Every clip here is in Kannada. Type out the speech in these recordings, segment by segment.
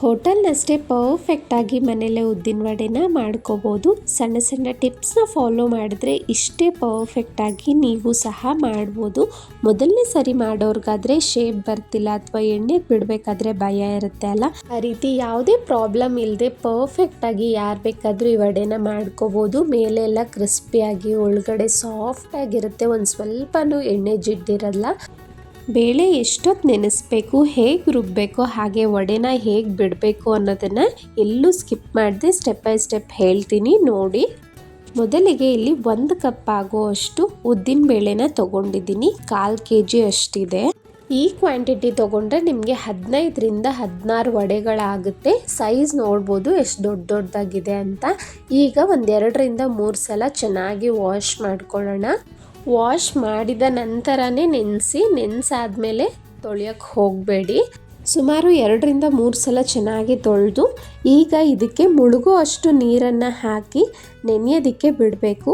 ಹೋಟೆಲ್ನಷ್ಟೇ ಪರ್ಫೆಕ್ಟಾಗಿ ಮನೇಲೆ ಉದ್ದಿನ ವಡೆನ ಮಾಡ್ಕೋಬೋದು. ಸಣ್ಣ ಸಣ್ಣ ಟಿಪ್ಸ್ನ ಫಾಲೋ ಮಾಡಿದ್ರೆ ಇಷ್ಟೇ ಪರ್ಫೆಕ್ಟಾಗಿ ನೀವು ಸಹ ಮಾಡ್ಬೋದು. ಮೊದಲನೇ ಸರಿ ಮಾಡೋರ್ಗಾದ್ರೆ ಶೇಪ್ ಬರ್ತಿಲ್ಲ ಅಥವಾ ಎಣ್ಣೆಗೆ ಬಿಡಬೇಕಾದ್ರೆ ಭಯ ಇರುತ್ತೆ ಅಲ್ಲ, ಆ ರೀತಿ ಯಾವುದೇ ಪ್ರಾಬ್ಲಮ್ ಇಲ್ಲದೆ ಪರ್ಫೆಕ್ಟಾಗಿ ಯಾರು ಬೇಕಾದರೂ ಈ ವಡೆನ ಮಾಡ್ಕೋಬೋದು. ಮೇಲೆ ಎಲ್ಲ ಕ್ರಿಸ್ಪಿಯಾಗಿ ಒಳಗಡೆ ಸಾಫ್ಟಾಗಿರುತ್ತೆ, ಒಂದು ಸ್ವಲ್ಪನೂ ಎಣ್ಣೆ ಜಿಡ್ಡಿರಲ್ಲ. ಬೇಳೆ ಎಷ್ಟೊತ್ತು ನೆನೆಸ್ಬೇಕು, ಹೇಗೆ ರುಬ್ಬಬೇಕು, ಹಾಗೆ ವಡೆನ ಹೇಗೆ ಬಿಡಬೇಕು ಅನ್ನೋದನ್ನು ಎಲ್ಲೂ ಸ್ಕಿಪ್ ಮಾಡದೆ ಸ್ಟೆಪ್ ಬೈ ಸ್ಟೆಪ್ ಹೇಳ್ತೀನಿ ನೋಡಿ. ಮೊದಲಿಗೆ ಇಲ್ಲಿ 1 ಕಪ್ ಆಗುವಷ್ಟು ಉದ್ದಿನ ಬೇಳೆನ ತೊಗೊಂಡಿದ್ದೀನಿ. 1/4 kg ಅಷ್ಟಿದೆ. ಈ ಕ್ವಾಂಟಿಟಿ ತೊಗೊಂಡ್ರೆ ನಿಮಗೆ 15ರಿಂದ 16 ವಡೆಗಳಾಗುತ್ತೆ. ಸೈಜ್ ನೋಡ್ಬೋದು ಎಷ್ಟು ದೊಡ್ಡದಾಗಿದೆ ಅಂತ. ಈಗ 2ರಿಂದ 3 ಸಲ ಚೆನ್ನಾಗಿ ವಾಶ್ ಮಾಡ್ಕೊಳ್ಳೋಣ. ವಾಶ್ ಮಾಡಿದ ನಂತರನೇ ನೆನೆಸಾದ್ಮೇಲೆ ತೊಳೆಯೋಕ್ಕೆ ಹೋಗಬೇಡಿ. ಸುಮಾರು 2ರಿಂದ 3 ಸಲ ಚೆನ್ನಾಗಿ ತೊಳೆದು ಈಗ ಇದಕ್ಕೆ ಮುಳುಗೋ ಅಷ್ಟು ನೀರನ್ನು ಹಾಕಿ ನೆನೆಯೋದಕ್ಕೆ ಬಿಡಬೇಕು.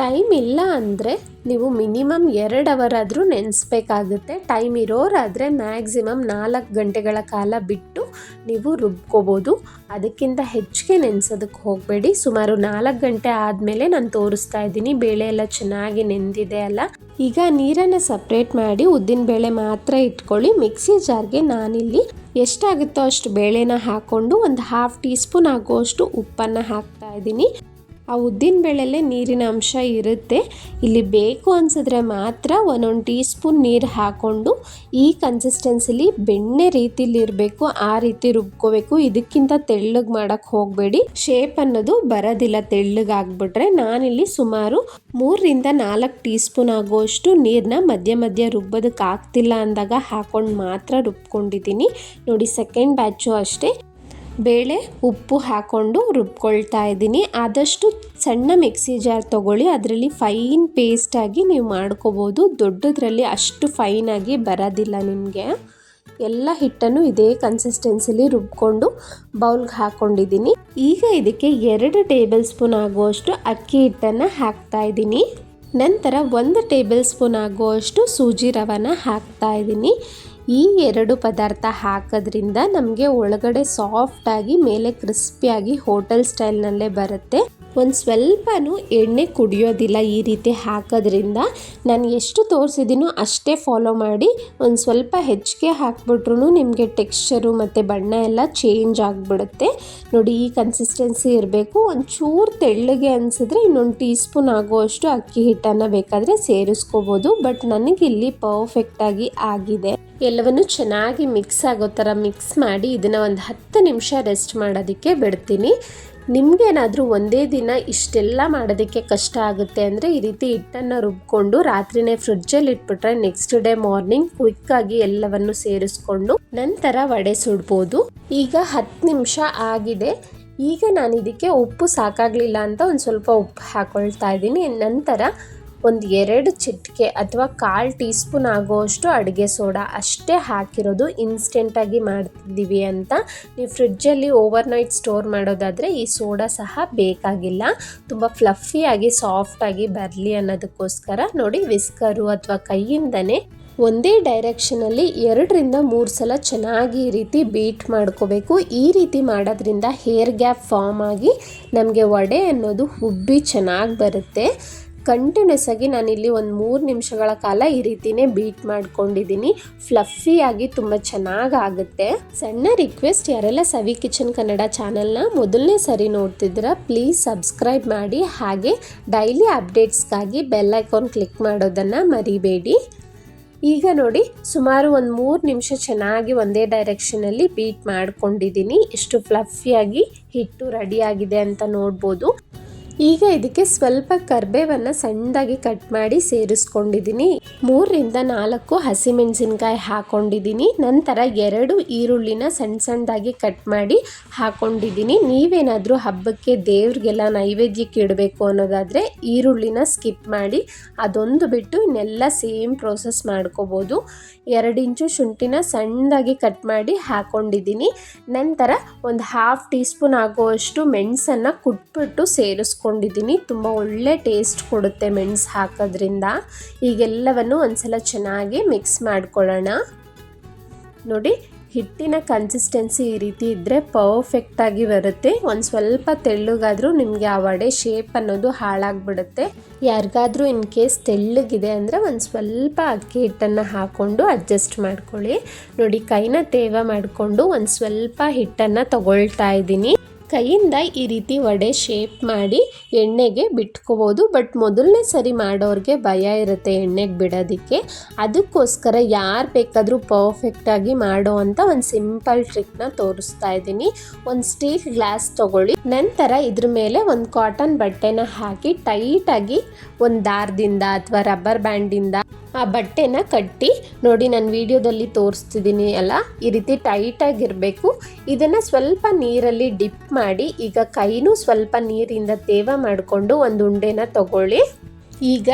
ಟೈಮ್ ಇಲ್ಲ ಅಂದರೆ ನೀವು ಮಿನಿಮಮ್ 2 ಅವರ್ ಆದರೂ ನೆನೆಸ್ಬೇಕಾಗುತ್ತೆ. ಟೈಮ್ ಇರೋರಾದರೆ ಮ್ಯಾಕ್ಸಿಮಮ್ 4 ಗಂಟೆಗಳ ಕಾಲ ಬಿಟ್ಟು ನೀವು ರುಬ್ಕೋಬೋದು. ಅದಕ್ಕಿಂತ ಹೆಚ್ಚಿಗೆ ನೆನೆಸೋದಕ್ಕೆ ಹೋಗಬೇಡಿ. ಸುಮಾರು 4 ಗಂಟೆ ಆದಮೇಲೆ ನಾನು ತೋರಿಸ್ತಾ ಇದ್ದೀನಿ. ಬೇಳೆ ಎಲ್ಲ ಚೆನ್ನಾಗಿ ನೆಂದಿದೆ ಅಲ್ಲ. ಈಗ ನೀರನ್ನು ಸಪ್ರೇಟ್ ಮಾಡಿ ಉದ್ದಿನ ಬೇಳೆ ಮಾತ್ರ ಇಟ್ಕೊಳ್ಳಿ. ಮಿಕ್ಸಿ ಜಾರ್ಗೆ ನಾನಿಲ್ಲಿ ಎಷ್ಟಾಗುತ್ತೋ ಅಷ್ಟು ಬೇಳೆನ ಹಾಕ್ಕೊಂಡು ಒಂದು 1/2 ಟೀ ಸ್ಪೂನ್ ಆಗುವಷ್ಟು ಉಪ್ಪನ್ನು ಹಾಕ್ತಾ ಇದ್ದೀನಿ. ಆ ಉದ್ದಿನ ಬೇಳೆಯಲ್ಲೇ ನೀರಿನ ಅಂಶ ಇರುತ್ತೆ. ಇಲ್ಲಿ ಬೇಕು ಅನಿಸಿದ್ರೆ ಮಾತ್ರ 1 ಟೀ ಸ್ಪೂನ್ ನೀರು ಹಾಕ್ಕೊಂಡು ಈ ಕನ್ಸಿಸ್ಟೆನ್ಸಿಲಿ ಬೆಣ್ಣೆ ರೀತಿಲಿ ಇರಬೇಕು, ಆ ರೀತಿ ರುಬ್ಕೋಬೇಕು. ಇದಕ್ಕಿಂತ ತೆಳ್ಳಗೆ ಮಾಡೋಕ್ಕೆ ಹೋಗಬೇಡಿ, ಶೇಪ್ ಅನ್ನೋದು ಬರೋದಿಲ್ಲ ತೆಳ್ಳಗಾಗ್ಬಿಟ್ರೆ. ನಾನಿಲ್ಲಿ ಸುಮಾರು 3ರಿಂದ 4 ಟೀ ಸ್ಪೂನ್ ಆಗುವಷ್ಟು ನೀರನ್ನ ಮಧ್ಯ ರುಬ್ಬೋದಕ್ಕೆ ಆಗ್ತಿಲ್ಲ ಅಂದಾಗ ಹಾಕ್ಕೊಂಡು ಮಾತ್ರ ರುಬ್ಕೊಂಡಿದ್ದೀನಿ ನೋಡಿ. ಸೆಕೆಂಡ್ ಬ್ಯಾಚು ಅಷ್ಟೇ ಬೇಳೆ ಉಪ್ಪು ಹಾಕ್ಕೊಂಡು ರುಬ್ಕೊಳ್ತಾ ಇದ್ದೀನಿ. ಆದಷ್ಟು ಸಣ್ಣ ಮಿಕ್ಸಿ ಜಾರ್ ತೊಗೊಳ್ಳಿ, ಅದರಲ್ಲಿ ಫೈನ್ ಪೇಸ್ಟಾಗಿ ನೀವು ಮಾಡ್ಕೋಬೋದು. ದೊಡ್ಡದ್ರಲ್ಲಿ ಅಷ್ಟು ಫೈನಾಗಿ ಬರೋದಿಲ್ಲ ನಿಮಗೆ. ಎಲ್ಲ ಹಿಟ್ಟನ್ನು ಇದೇ ಕನ್ಸಿಸ್ಟೆನ್ಸಿಲಿ ರುಬ್ಕೊಂಡು ಬೌಲ್ಗೆ ಹಾಕ್ಕೊಂಡಿದ್ದೀನಿ. ಈಗ ಇದಕ್ಕೆ 2 ಟೇಬಲ್ ಸ್ಪೂನ್ ಆಗುವಷ್ಟು ಅಕ್ಕಿ ಹಿಟ್ಟನ್ನು ಹಾಕ್ತಾ ಇದ್ದೀನಿ. ನಂತರ 1 ಟೇಬಲ್ ಸ್ಪೂನ್ ಆಗುವಷ್ಟು ಸೂಜಿ ರವೆನ ಹಾಕ್ತಾ ಇದ್ದೀನಿ. ಈ 2 ಪದಾರ್ಥ ಹಾಕೋದ್ರಿಂದ ನಮಗೆ ಒಳಗಡೆ ಸಾಫ್ಟಾಗಿ ಮೇಲೆ ಕ್ರಿಸ್ಪಿಯಾಗಿ ಹೋಟೆಲ್ ಸ್ಟೈಲ್ನಲ್ಲೇ ಬರುತ್ತೆ. ಒಂದು ಸ್ವಲ್ಪನೂ ಎಣ್ಣೆ ಕುಡಿಯೋದಿಲ್ಲ ಈ ರೀತಿ ಹಾಕೋದ್ರಿಂದ. ನಾನು ಎಷ್ಟು ತೋರಿಸಿದ್ದೀನೋ ಅಷ್ಟೇ ಫಾಲೋ ಮಾಡಿ. ಒಂದು ಸ್ವಲ್ಪ ಹೆಚ್ಚಿಗೆ ಹಾಕ್ಬಿಟ್ರು ನಿಮಗೆ ಟೆಕ್ಸ್ಚರು ಮತ್ತು ಬಣ್ಣ ಎಲ್ಲ ಚೇಂಜ್ ಆಗಿಬಿಡುತ್ತೆ ನೋಡಿ. ಈ ಕನ್ಸಿಸ್ಟೆನ್ಸಿ ಇರಬೇಕು. ಒಂಚೂರು ತೆಳ್ಳಗೆ ಅನಿಸಿದ್ರೆ ಇನ್ನೊಂದು ಟೀ ಸ್ಪೂನ್ ಆಗುವಷ್ಟು ಅಕ್ಕಿ ಹಿಟ್ಟನ್ನು ಬೇಕಾದರೆ ಸೇರಿಸ್ಕೋಬೋದು. ಬಟ್ ನನಗಿಲ್ಲಿ ಪರ್ಫೆಕ್ಟಾಗಿ ಆಗಿದೆ. ಎಲ್ಲವನ್ನು ಚೆನ್ನಾಗಿ ಮಿಕ್ಸ್ ಆಗೋ ಥರ ಮಿಕ್ಸ್ ಮಾಡಿ ಇದನ್ನು ಒಂದು 10 ನಿಮಿಷ ರೆಸ್ಟ್ ಮಾಡೋದಕ್ಕೆ ಬಿಡ್ತೀನಿ. ನಿಮಗೇನಾದರೂ ಒಂದೇ ದಿನ ಇಷ್ಟೆಲ್ಲ ಮಾಡೋದಕ್ಕೆ ಕಷ್ಟ ಆಗುತ್ತೆ ಅಂದರೆ ಈ ರೀತಿ ಹಿಟ್ಟನ್ನು ರುಬ್ಕೊಂಡು ರಾತ್ರಿನೇ ಫ್ರಿಡ್ಜಲ್ಲಿ ಇಟ್ಬಿಟ್ರೆ ನೆಕ್ಸ್ಟ್ ಡೇ ಮಾರ್ನಿಂಗ್ ಕ್ವಿಕ್ಕಾಗಿ ಎಲ್ಲವನ್ನು ಸೇರಿಸ್ಕೊಂಡು ನಂತರ ವಡೆ ಸುಡ್ಬೋದು. ಈಗ 10 ನಿಮಿಷ ಆಗಿದೆ. ಈಗ ನಾನು ಇದಕ್ಕೆ ಉಪ್ಪು ಸಾಕಾಗಲಿಲ್ಲ ಅಂತ ಒಂದು ಸ್ವಲ್ಪ ಉಪ್ಪು ಹಾಕ್ಕೊಳ್ತಾ ಇದ್ದೀನಿ. ನಂತರ ಒಂದು 2 ಚಿಟಿಕೆ ಅಥವಾ 1/4 ಟೀ ಸ್ಪೂನ್ ಆಗುವಷ್ಟು ಅಡುಗೆ ಸೋಡಾ ಅಷ್ಟೇ ಹಾಕಿರೋದು. ಇನ್ಸ್ಟೆಂಟಾಗಿ ಮಾಡ್ತಿದ್ದೀವಿ ಅಂತ. ನೀವು ಫ್ರಿಡ್ಜಲ್ಲಿ ಓವರ್ನೈಟ್ ಸ್ಟೋರ್ ಮಾಡೋದಾದರೆ ಈ ಸೋಡಾ ಸಹ ಬೇಕಾಗಿಲ್ಲ. ತುಂಬ ಫ್ಲಫಿಯಾಗಿ ಸಾಫ್ಟಾಗಿ ಬರಲಿ ಅನ್ನೋದಕ್ಕೋಸ್ಕರ ನೋಡಿ, ವಿಸ್ಕರು ಅಥವಾ ಕೈಯಿಂದನೇ ಒಂದೇ ಡೈರೆಕ್ಷನಲ್ಲಿ 2ರಿಂದ 3 ಸಲ ಚೆನ್ನಾಗಿ ಈ ರೀತಿ ಬೀಟ್ ಮಾಡ್ಕೋಬೇಕು. ಈ ರೀತಿ ಮಾಡೋದ್ರಿಂದ ಹೇರ್ ಗ್ಯಾಪ್ ಫಾರ್ಮ್ ಆಗಿ ನಮಗೆ ವಡೆ ಅನ್ನೋದು ಉಬ್ಬಿ ಚೆನ್ನಾಗಿ ಬರುತ್ತೆ. ಕಂಟಿನ್ಯೂಸ್ ಆಗಿ ನಾನಿಲ್ಲಿ ಒಂದು 3 ನಿಮಿಷಗಳ ಕಾಲ ಈ ರೀತಿನೇ ಬೀಟ್ ಮಾಡ್ಕೊಂಡಿದ್ದೀನಿ. ಫ್ಲಫಿಯಾಗಿ ತುಂಬ ಚೆನ್ನಾಗಾಗುತ್ತೆ. ಸಣ್ಣ ರಿಕ್ವೆಸ್ಟ್, ಯಾರೆಲ್ಲ ಸವಿ ಕಿಚನ್ ಕನ್ನಡ ಚಾನಲ್ನ ಮೊದಲನೇ ಸರಿ ನೋಡ್ತಿದ್ದೀರಾ ಪ್ಲೀಸ್ ಸಬ್ಸ್ಕ್ರೈಬ್ ಮಾಡಿ. ಹಾಗೆ ಡೈಲಿ ಅಪ್ಡೇಟ್ಸ್ಗಾಗಿ ಬೆಲ್ ಐಕಾನ್ ಕ್ಲಿಕ್ ಮಾಡೋದನ್ನು ಮರಿಬೇಡಿ. ಈಗ ನೋಡಿ, ಸುಮಾರು ಒಂದು 3 ನಿಮಿಷ ಚೆನ್ನಾಗಿ ಒಂದೇ ಡೈರೆಕ್ಷನಲ್ಲಿ ಬೀಟ್ ಮಾಡ್ಕೊಂಡಿದ್ದೀನಿ. ಎಷ್ಟು ಫ್ಲಫಿಯಾಗಿ ಹಿಟ್ಟು ರೆಡಿಯಾಗಿದೆ ಅಂತ ನೋಡ್ಬೋದು. ಈಗ ಇದಕ್ಕೆ ಸ್ವಲ್ಪ ಕರಿಬೇವನ್ನು ಸಣ್ಣದಾಗಿ ಕಟ್ ಮಾಡಿ ಸೇರಿಸ್ಕೊಂಡಿದ್ದೀನಿ. 3ರಿಂದ 4 ಹಸಿಮೆಣಸಿನ್ಕಾಯಿ ಹಾಕ್ಕೊಂಡಿದ್ದೀನಿ. ನಂತರ 2 ಈರುಳ್ಳಿನ ಸಣ್ಣದಾಗಿ ಕಟ್ ಮಾಡಿ ಹಾಕ್ಕೊಂಡಿದ್ದೀನಿ. ನೀವೇನಾದರೂ ಹಬ್ಬಕ್ಕೆ ದೇವ್ರಿಗೆಲ್ಲ ನೈವೇದ್ಯಕ್ಕೆ ಇಡಬೇಕು ಅನ್ನೋದಾದರೆ ಈರುಳ್ಳಿನ ಸ್ಕಿಪ್ ಮಾಡಿ ಅದೊಂದು ಬಿಟ್ಟು ಇನ್ನೆಲ್ಲ ಸೇಮ್ ಪ್ರೋಸೆಸ್ ಮಾಡ್ಕೋಬೋದು. 2 ಇಂಚು ಶುಂಠಿನ ಸಣ್ಣದಾಗಿ ಕಟ್ ಮಾಡಿ ಹಾಕ್ಕೊಂಡಿದ್ದೀನಿ. ನಂತರ ಒಂದು 1/2 ಟೀ ಸ್ಪೂನ್ ಆಗುವಷ್ಟು ಮೆಣಸನ್ನು ಕುಟ್ಬಿಟ್ಟು ಸೇರಿಸ್ಕೊಂಡಿದ್ದೀನಿ. ತುಂಬ ಒಳ್ಳೆ ಟೇಸ್ಟ್ ಕೊಡುತ್ತೆ ಮೆಣಸು ಹಾಕೋದ್ರಿಂದ. ಈಗೆಲ್ಲವನ್ನು ಒಂದ್ಸಲ ಚೆನ್ನಾಗಿ ಮಿಕ್ಸ್ ಮಾಡ್ಕೊಳ್ಳೋಣ. ನೋಡಿ, ಹಿಟ್ಟಿನ ಕನ್ಸಿಸ್ಟೆನ್ಸಿ ಈ ರೀತಿ ಇದ್ದರೆ ಪರ್ಫೆಕ್ಟಾಗಿ ಬರುತ್ತೆ. ಒಂದು ಸ್ವಲ್ಪ ತೆಳ್ಳಗಾದರೂ ನಿಮಗೆ ಆ ವಡೆ ಶೇಪ್ ಅನ್ನೋದು ಹಾಳಾಗಿಬಿಡುತ್ತೆ. ಯಾರಿಗಾದ್ರೂ ಇನ್ ಕೇಸ್ ತೆಳ್ಳಗಿದೆ ಅಂದರೆ ಒಂದು ಸ್ವಲ್ಪ ಅಕ್ಕಿ ಹಿಟ್ಟನ್ನು ಹಾಕ್ಕೊಂಡು ಅಡ್ಜಸ್ಟ್ ಮಾಡ್ಕೊಳ್ಳಿ. ನೋಡಿ, ಕೈನ ತೇವ ಮಾಡಿಕೊಂಡು ಒಂದು ಸ್ವಲ್ಪ ಹಿಟ್ಟನ್ನು ತಗೊಳ್ತಾ ಇದ್ದೀನಿ. ಕೈಯಿಂದ ಈ ರೀತಿ ವಡೆ ಶೇಪ್ ಮಾಡಿ ಎಣ್ಣೆಗೆ ಬಿಟ್ಕೋಬೋದು. ಬಟ್ ಮೊದಲನೇ ಸರಿ ಮಾಡೋರಿಗೆ ಭಯ ಇರುತ್ತೆ ಎಣ್ಣೆಗೆ ಬಿಡೋದಕ್ಕೆ. ಅದಕ್ಕೋಸ್ಕರ ಯಾರು ಬೇಕಾದರೂ ಪರ್ಫೆಕ್ಟಾಗಿ ಮಾಡೋ ಅಂತ ಒಂದು ಸಿಂಪಲ್ ಟ್ರಿಕ್ನ ತೋರಿಸ್ತಾ ಇದ್ದೀನಿ. ಒಂದು ಸ್ಟೀಲ್ ಗ್ಲಾಸ್ ತೊಗೊಳ್ಳಿ. ನಂತರ ಇದ್ರ ಮೇಲೆ ಒಂದು ಕಾಟನ್ ಬಟ್ಟೆನ ಹಾಕಿ ಟೈಟಾಗಿ ಒಂದು ದಾರದಿಂದ ಅಥವಾ ರಬ್ಬರ್ ಬ್ಯಾಂಡಿಂದ ಆ ಬಟ್ಟೆನ ಕಟ್ಟಿ, ನೋಡಿ ನಾನು ವಿಡಿಯೋದಲ್ಲಿ ತೋರಿಸ್ತಿದ್ದೀನಿ ಅಲ್ಲ, ಈ ರೀತಿ ಟೈಟಾಗಿರಬೇಕು. ಇದನ್ನು ಸ್ವಲ್ಪ ನೀರಲ್ಲಿ ಡಿಪ್ ಮಾಡಿ, ಈಗ ಕೈನೂ ಸ್ವಲ್ಪ ನೀರಿಂದ ತೇವ ಮಾಡಿಕೊಂಡು ಒಂದು ಉಂಡೆನ ತಗೊಳ್ಳಿ. ಈಗ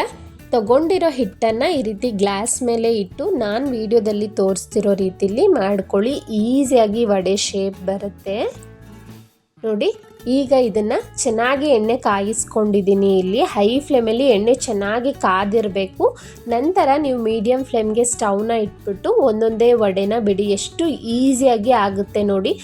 ತಗೊಂಡಿರೋ ಹಿಟ್ಟನ್ನು ಈ ರೀತಿ ಗ್ಲಾಸ್ ಮೇಲೆ ಇಟ್ಟು ನಾನು ವಿಡಿಯೋದಲ್ಲಿ ತೋರಿಸ್ತಿರೋ ರೀತಿಲಿ ಮಾಡ್ಕೊಳ್ಳಿ. ಈಸಿಯಾಗಿ ವಡೆ ಶೇಪ್ ಬರುತ್ತೆ. ನೋಡಿ, ಈಗ ಇದನ್ನು ಚೆನ್ನಾಗಿ ಎಣ್ಣೆ ಕಾಯಿಸ್ಕೊಂಡಿದ್ದೀನಿ. ಇಲ್ಲಿ ಹೈ ಫ್ಲೇಮಲ್ಲಿ ಎಣ್ಣೆ ಚೆನ್ನಾಗಿ ಕಾದಿರಬೇಕು. ನಂತರ ನೀವು ಮೀಡಿಯಮ್ ಫ್ಲೇಮ್ಗೆ ಸ್ಟವ್ನ ಇಟ್ಬಿಟ್ಟು ಒಂದೊಂದೇ ವಡೆನ ಬಿಡಿ. ಎಷ್ಟು ಈಸಿಯಾಗಿ ಆಗುತ್ತೆ ನೋಡಿ.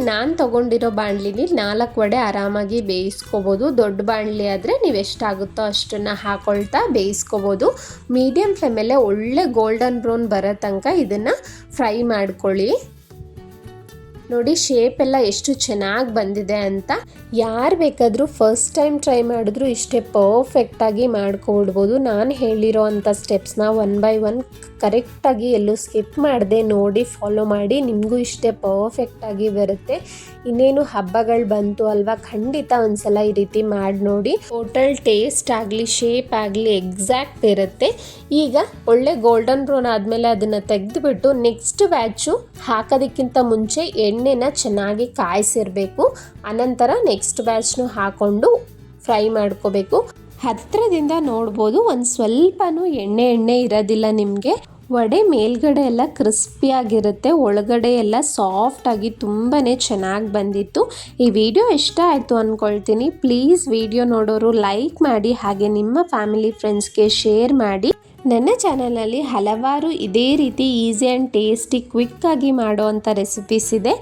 ನಾನು ತೊಗೊಂಡಿರೋ ಬಾಣಲಿಲಿ 4 ವಡೆ ಆರಾಮಾಗಿ ಬೇಯಿಸ್ಕೋಬೋದು. ದೊಡ್ಡ ಬಾಣಲಿ ಆದರೆ ನೀವು ಎಷ್ಟಾಗುತ್ತೋ ಅಷ್ಟನ್ನು ಹಾಕೊಳ್ತಾ ಬೇಯಿಸ್ಕೋಬೋದು. ಮೀಡಿಯಮ್ ಫ್ಲೇಮಲ್ಲೇ ಒಳ್ಳೆ ಗೋಲ್ಡನ್ ಬ್ರೌನ್ ಬರೋ ತನಕ ಇದನ್ನು ಫ್ರೈ ಮಾಡ್ಕೊಳ್ಳಿ. ನೋಡಿ, ಶೇಪ್ ಎಲ್ಲ ಎಷ್ಟು ಚೆನ್ನಾಗಿ ಬಂದಿದೆ ಅಂತ. ಯಾರು ಬೇಕಾದರೂ ಫಸ್ಟ್ ಟೈಮ್ ಟ್ರೈ ಮಾಡಿದ್ರು ಇಷ್ಟೇ ಪರ್ಫೆಕ್ಟಾಗಿ ಮಾಡ್ಕೊಬಿಡ್ಬೋದು. ನಾನು ಹೇಳಿರೋ ಅಂಥ ಸ್ಟೆಪ್ಸ್ನ 1 by 1 ಕರೆಕ್ಟಾಗಿ ಎಲ್ಲೂ ಸ್ಕಿಪ್ ಮಾಡದೆ ನೋಡಿ ಫಾಲೋ ಮಾಡಿ. ನಿಮಗೂ ಇಷ್ಟೇ ಪರ್ಫೆಕ್ಟಾಗಿ ಬರುತ್ತೆ. ಇನ್ನೇನು ಹಬ್ಬಗಳು ಬಂತು ಅಲ್ವಾ, ಖಂಡಿತ ಒಂದ್ಸಲ ಈ ರೀತಿ ಮಾಡಿ ನೋಡಿ. ಟೋಟಲ್ ಟೇಸ್ಟ್ ಆಗಲಿ ಶೇಪ್ ಆಗಲಿ ಎಕ್ಸಾಕ್ಟ್ ಇರುತ್ತೆ. ಈಗ ಒಳ್ಳೆ ಗೋಲ್ಡನ್ ಬ್ರೌನ್ ಆದಮೇಲೆ ಅದನ್ನು ತೆಗೆದುಬಿಟ್ಟು ನೆಕ್ಸ್ಟ್ ಬ್ಯಾಚು ಹಾಕೋದಕ್ಕಿಂತ ಮುಂಚೆ ಎಣ್ಣೆನ ಚೆನ್ನಾಗಿ ಕಾಯಿಸಿರಬೇಕು. ಅನಂತರ ನೆಕ್ಸ್ಟ್ ಬ್ಯಾಚ್ನು ಹಾಕ್ಕೊಂಡು ಫ್ರೈ ಮಾಡ್ಕೋಬೇಕು. ಹತ್ತಿರದಿಂದ ನೋಡ್ಬೋದು, ಒಂದು ಸ್ವಲ್ಪನೂ ಎಣ್ಣೆ ಇರೋದಿಲ್ಲ ನಿಮಗೆ. ವಡೆ ಮೇಲ್ಗಡೆ ಎಲ್ಲ ಕ್ರಿಸ್ಪಿಯಾಗಿರುತ್ತೆ, ಒಳಗಡೆ ಎಲ್ಲ ಸಾಫ್ಟಾಗಿ ತುಂಬಾ ಚೆನ್ನಾಗಿ ಬಂದಿತ್ತು. ಈ ವಿಡಿಯೋ ಇಷ್ಟ ಆಯಿತು ಅಂದ್ಕೊಳ್ತೀನಿ. ಪ್ಲೀಸ್ ವಿಡಿಯೋ ನೋಡೋರು ಲೈಕ್ ಮಾಡಿ, ಹಾಗೆ ನಿಮ್ಮ ಫ್ಯಾಮಿಲಿ ಫ್ರೆಂಡ್ಸ್ಗೆ ಶೇರ್ ಮಾಡಿ. ನನ್ನ ಚಾನಲಲ್ಲಿ ಹಲವಾರು ಇದೇ ರೀತಿ ಈಸಿ ಆ್ಯಂಡ್ ಟೇಸ್ಟಿ ಕ್ವಿಕ್ಕಾಗಿ ಮಾಡೋವಂಥ ರೆಸಿಪೀಸ್ ಇದೆ.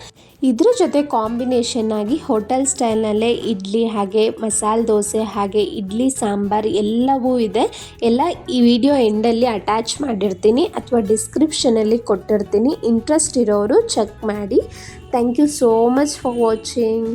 ಇದ್ರ ಜೊತೆ ಕಾಂಬಿನೇಷನ್ ಆಗಿ ಹೋಟೆಲ್ ಸ್ಟೈಲ್ನಲ್ಲೇ ಇಡ್ಲಿ, ಹಾಗೆ ಮಸಾಲೆ ದೋಸೆ, ಹಾಗೆ ಇಡ್ಲಿ ಸಾಂಬಾರ್ ಎಲ್ಲವೂ ಇದೆ. ಎಲ್ಲ ಈ ವಿಡಿಯೋ ಎಂಡಲ್ಲಿ ಅಟ್ಯಾಚ್ ಮಾಡಿರ್ತೀನಿ ಅಥವಾ ಡಿಸ್ಕ್ರಿಪ್ಷನಲ್ಲಿ ಕೊಟ್ಟಿರ್ತೀನಿ. ಇಂಟ್ರೆಸ್ಟ್ ಇರೋರು ಚೆಕ್ ಮಾಡಿ. Thank you so much for watching.